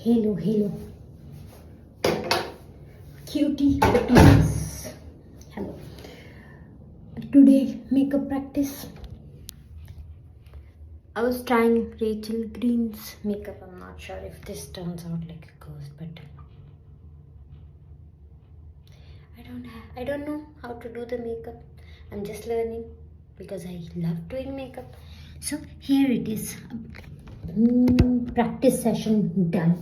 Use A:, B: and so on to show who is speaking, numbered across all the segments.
A: Hello, hello. Cutie patooties. Hello. Today, makeup practice. I was trying Rachel Green's makeup. I'm not sure if this turns out like a ghost, but I don't know how to do the makeup. I'm just learning because I love doing makeup. So here it is. Practice session done.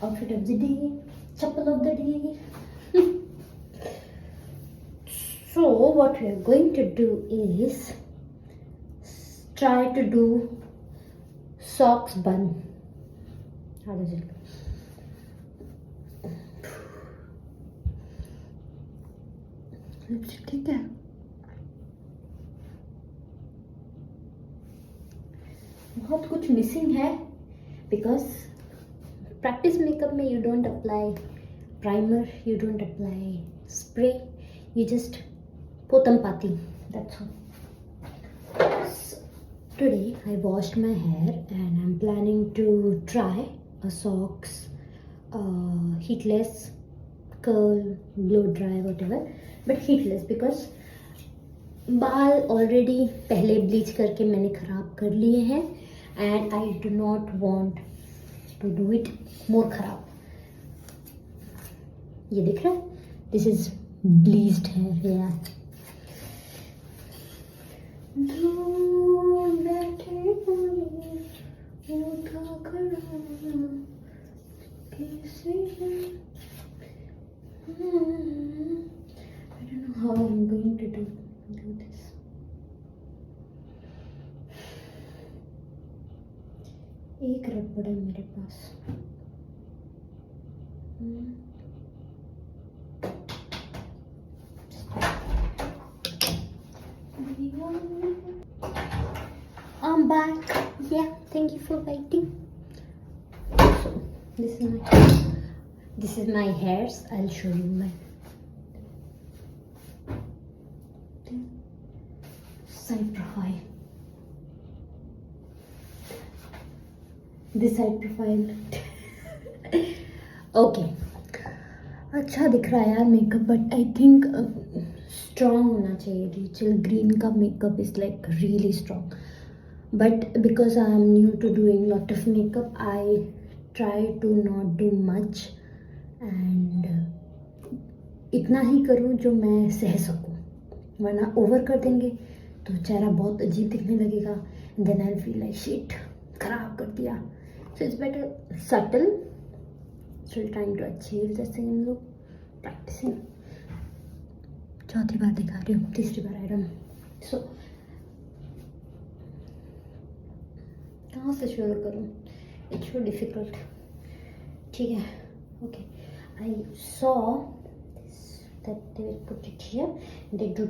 A: Outfit of the day, chappal of the day. So what we are going to do is try to do socks bun. How does it look? Lipstick ठीक है. बहुत कुछ missing है because practice makeup में you don't apply primer, you don't apply spray, you just potam pati. That's all. So, today I washed my hair and I'm planning to try a socks heatless curl blow dry whatever, but heatless because बाल already पहले bleach करके मैंने ख़राब कर लिए हैं and I do not want to do it more ख़राब. ये दिख रहा है, दिस इज ब्लीच्ड हेयर. यार I don't know how I'm going to do this. एक रबड़ है मेरे पास. I'm back. Yeah, thank you for waiting. So this is my hairs. I'll show you my side profile. This side profile. Okay. अच्छा दिख रहा है यार makeup, but I think strong होना चाहिए. रेचल ग्रीन का makeup is like really strong, but because I am new to doing lot of makeup I try to not do much and इतना ही करूँ जो मैं सह सकूँ, वरना ओवर कर देंगे तो चेहरा बहुत अजीब दिखने लगेगा. Then I feel like shit, खराब कर दिया. So it's better subtle. Still trying to achieve the same look. Practising. चौथी बार दिखा रही हूँ, तीसरी बार आई डोंट नो. सो कहाँ से शुरू करूँ? It's so difficult. ठीक है, okay. I saw that they will put it here. They do.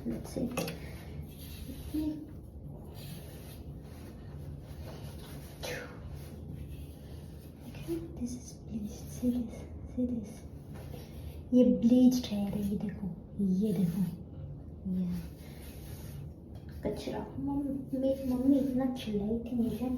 A: Let's see. Okay, this is bleached. See this. ये bleached hair है. ये देखो. ये कचरा. मम्मी इतना चिल्लाई थी मुझे.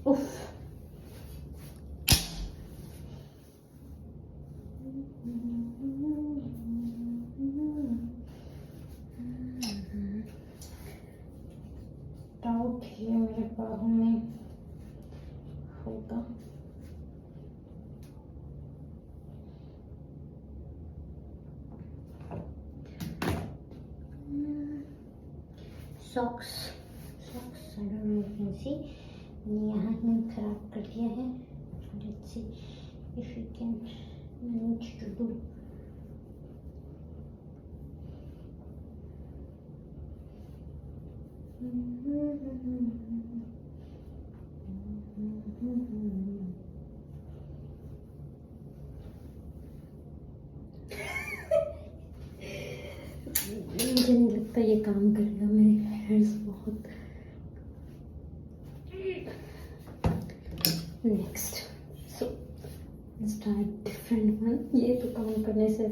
A: Oof. डाउट है मेरे बाहों में होगा. Socks. I don't know if you can see. यहाँ मैंने खराब कर दिया है. Let's see if you can manage to do. मुझे नहीं लगता ये काम करेगा, मेरे हेयर्स बहुत। Next, so start different one. ये तो काम करने से,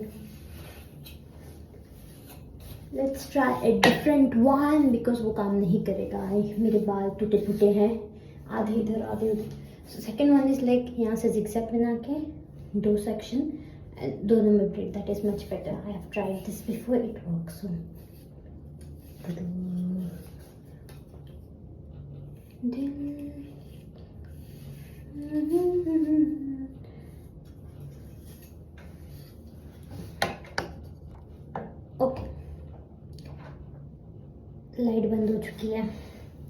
A: let's try a different one because वो काम नहीं करेगा। मेरे बाल टूटे फूटे हैं, आधे इधर आधे उधर। So second one is like यहाँ से जिगजैग बना के 2 सेक्शन and दोनों में bread, that is much better. I have tried this before, it works. So okay, light बंद हो चुकी है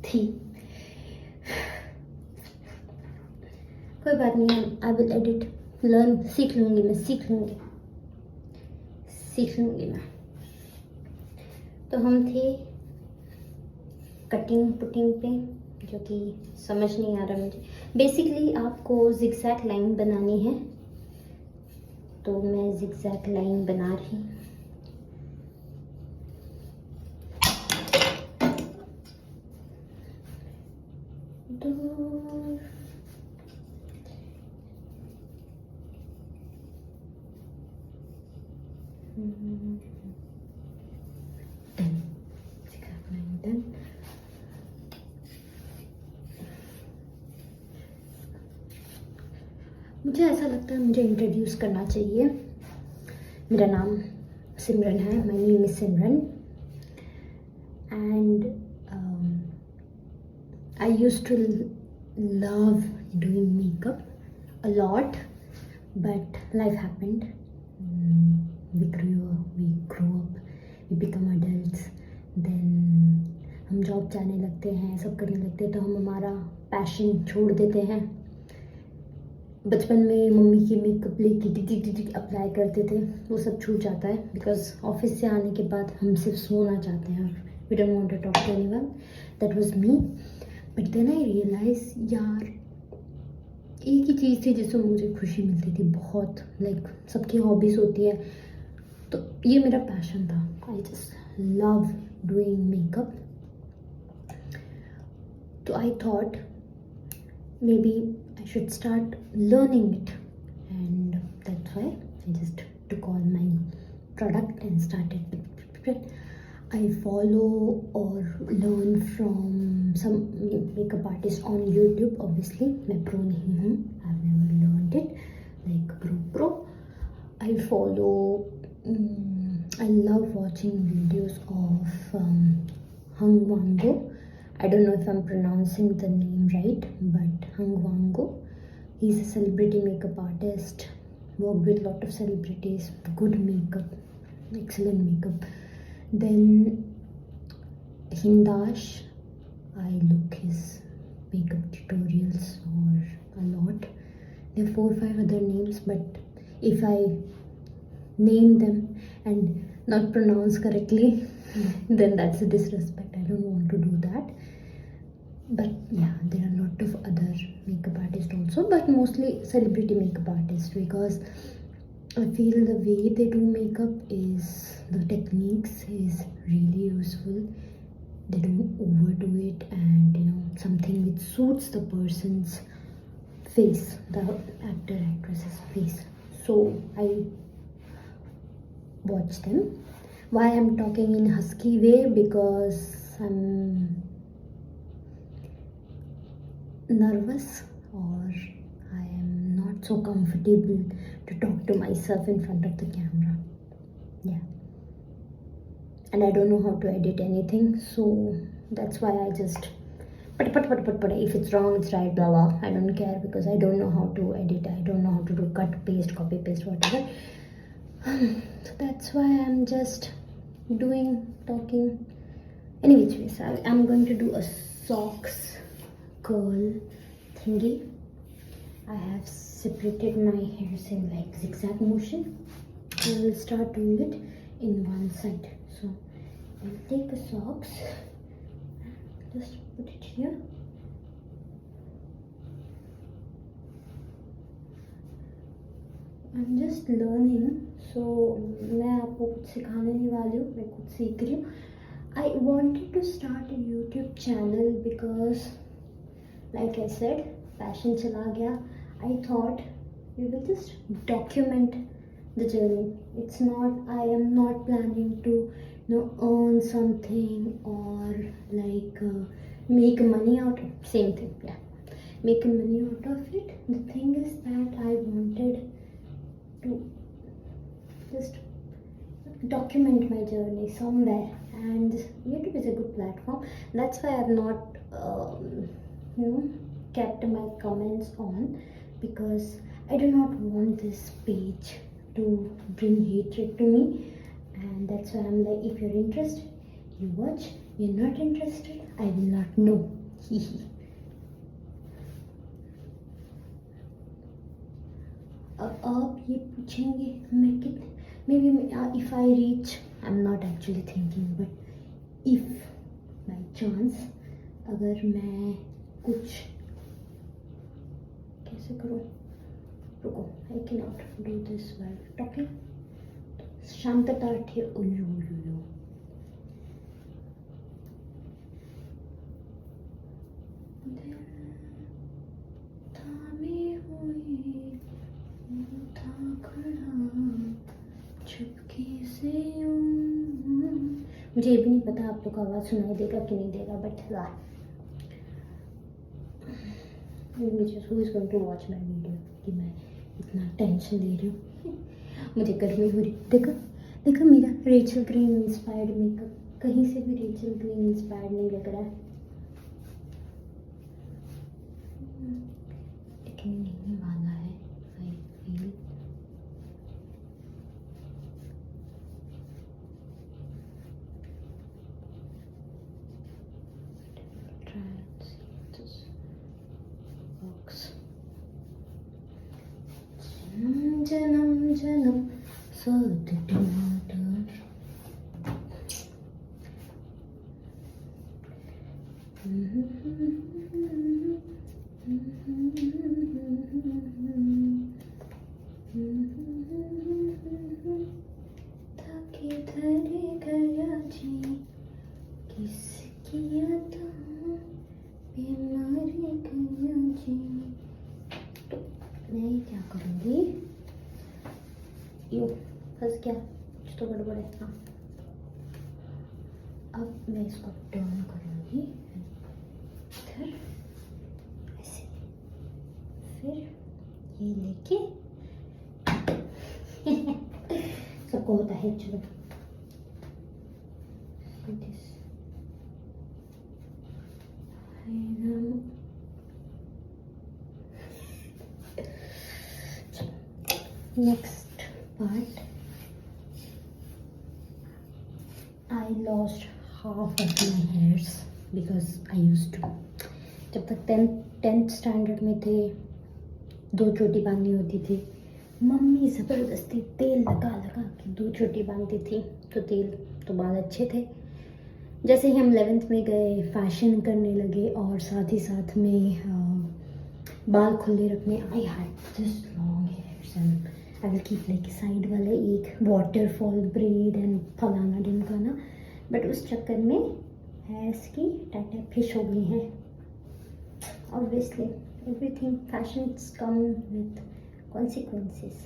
A: थी, कोई बात नहीं, आई विल एडिट, लर्न, सीख लूँगी मैं, सीख लूँगी मैं। तो हम थे कटिंग पुटिंग पे, जो कि समझ नहीं आ रहा मुझे। बेसिकली आपको जिगजैग लाइन बनानी है, तो मैं जिगजैग लाइन बना रही। Done. मुझे ऐसा लगता है मुझे इंट्रोड्यूस करना चाहिए। मेरा नाम सिमरन है, my name is Simran, and I used to love doing makeup a lot, but life happened, we grew up, we become adults, then हम जॉब जाने लगते हैं, सब करने लगते हैं, तो हम हमारा पैशन छोड़ देते हैं। बचपन में मम्मी की मेकअप लेके टिक अप्लाई करते थे, वो सब छूट जाता है बिकॉज ऑफिस से आने के बाद हम सिर्फ सोना चाहते हैं, we don't want to talk to anyone. That was me, but then I realize, यार एक ही चीज़ थी जिससे मुझे खुशी मिलती थी बहुत, लाइक सबकी हॉबीज़ होती है, तो ये मेरा पैशन था। I just love doing makeup, तो I thought maybe I should start learning it, and that's why I just took all my product and started. I follow or learn from some makeup artists on YouTube. Obviously मैं pro नहीं हूँ, I've never learned it like pro. I follow, I love watching videos of Hung Wango. I don't know if I'm pronouncing the name right, but Hung Wango, he's a celebrity makeup artist, worked with a lot of celebrities, good makeup, excellent makeup. Then Hindash, I look his makeup tutorials or a lot. There are 4 or 5 other names, but if I name them and not pronounce correctly, then that's a disrespect. I don't want to do that. But yeah, there are a lot of other makeup artists also, but mostly celebrity makeup artists, because I feel the way they do makeup is, the techniques is really useful. They don't overdo it, and something which suits the person's face, the actor actress's face. So I watch them. Why I'm talking in husky way? Because I'm nervous, or I am not so comfortable to talk to myself in front of the camera. Yeah, and I don't know how to edit anything, so that's why I just put. If it's wrong, it's right, blah blah. I don't care, because I don't know how to edit. I don't know how to do cut, paste, copy, paste, whatever. So that's why I'm just talking. Anyways, I'm going to do a socks curl thingy. I have separated my hairs in like zigzag motion. I will start doing it in one side. So I'll take the socks, just put it here. I'm just learning, so मैं आपको कुछ सिखाने नहीं वाली हूँ, मैं खुद सीख रही हूँ. I wanted to start a YouTube channel because, like I said, passion चला गया. I thought we will just document the journey. It's not, I am not planning to, earn something or like make money out of, same thing, yeah, make money out of it. The thing is that I wanted to just document my journey somewhere, and YouTube is a good platform. That's why I've not kept my comments on, because I do not want this page to bring hatred to me. And that's why I'm like, if you're interested, you watch. You're not interested, I will not know. अब आप ये पूछेंगे मैं कितने, may be if I reach, I am not actually thinking, but if by chance अगर मैं कुछ कैसे करूँ, रुको, I can not do this while talking. शांतता ठे उल्लू थामे हुई था खड़ा चुपके से यूं. मुझे ये भी नहीं पता आप लोग को आवाज़ सुनाई देगा कि नहीं देगा, but who is going to watch my video कि मैं इतना टेंशन ले रही हूँ. मुझे गर्मी हो रही. देखो देखो मेरा रेचल ग्रीन इंस्पायर्ड मेकअप, कहीं से भी रेचल ग्रीन इंस्पायर्ड नहीं लग रहा है. लेकिन नहीं वाला है, I feel. Try and see this box. जन्म जन्म साथ टमाटर. था किधर गया जी, किसकी यादों पे मर गया जी. तो मैं क्या करूँगी, यो फंस गया, कुछ तो गड़बड़ है. हाँ, अब मैं इसको टर्न करूँगी इधर ऐसे, फिर ये लेके सबको होता है. चलो next part. I lost half of my hairs because I used to, जब तक 10th स्टैंडर्ड में थे, 2 चोटी बांधनी होती थी. मम्मी ज़बरदस्ती तेल लगा लगा के 2 चोटी बांधती थी, तो तेल तो बाल अच्छे थे. जैसे ही हम 11th में गए, फैशन करने लगे और साथ ही साथ में बाल खुले रखने. I had this long hairs and I will keep like side वाले एक वाटरफॉल ब्रेड एंड फलाना ढिमकाना. बट उस चक्कर में हेयर्स की टाटा फिश हो गई हैं. Obviously everything fashions come with consequences.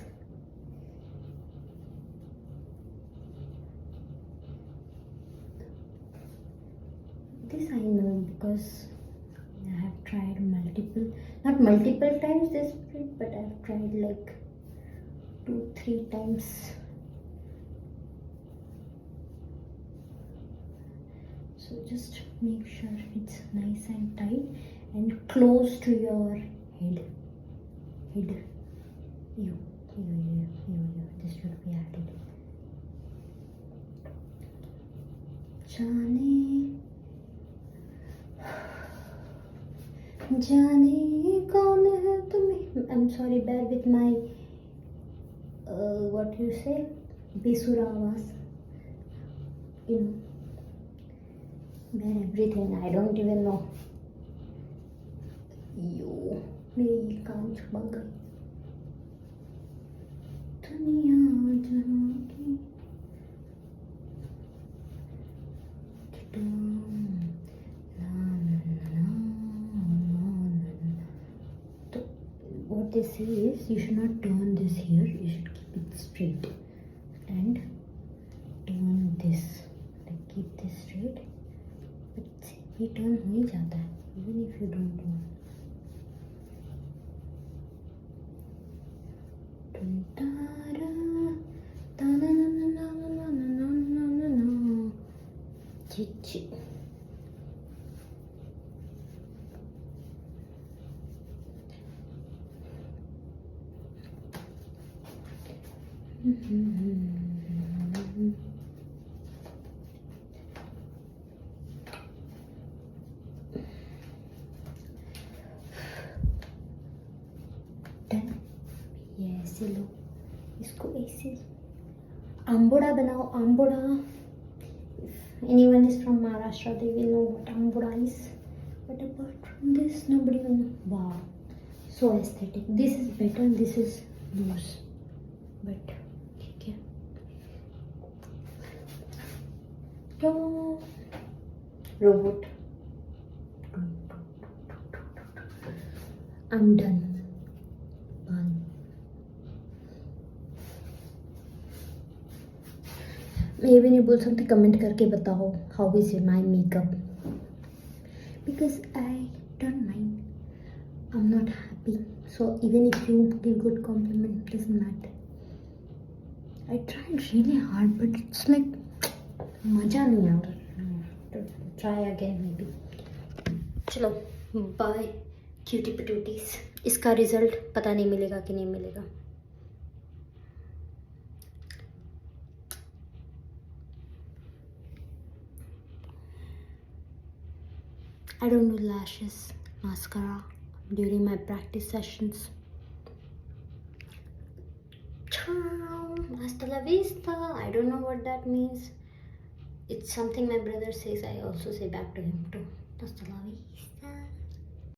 A: This I know because I have tried not multiple times this breed, but I've tried like 2-3 times. So just make sure it's nice and tight and close to your head. This should be added. जाने कौन है तुम्हें. I'm sorry, bear with my what you say, बेसुरा आवाज. wear everything. I don't even know. यो मेरी ये कान छुपा गई दुनिया जहाँ की तो what they say is you should not turn this here, you should keep it straight and turn this, like keep this straight, but ये turn हो ही जाता है even if you don't want. Chichi. Done. ये ऐसे लो, इसको ऐसे आम्बोड़ा बनाओ. आम्बोड़ा, if anyone is from Maharashtra they will know what amboda is, but apart from this nobody will know. Wow, so aesthetic. This is better, this is loose, but ठीक है. तो robot, I'm done. Bye. मैं ये भी नहीं बोल सकती, comment करके बताओ how is my makeup, because I don't mind. I am not happy, so even if you give good compliment doesn't matter. I tried really hard but it's like मज़ा नहीं आ रहा. Try again maybe. चलो bye cutie patooties. इसका result पता नहीं मिलेगा कि नहीं मिलेगा. I don't do lashes, mascara during my practice sessions. Ciao, hasta la vista. I don't know what that means. It's something my brother says. I also say back to him too. Hasta la vista.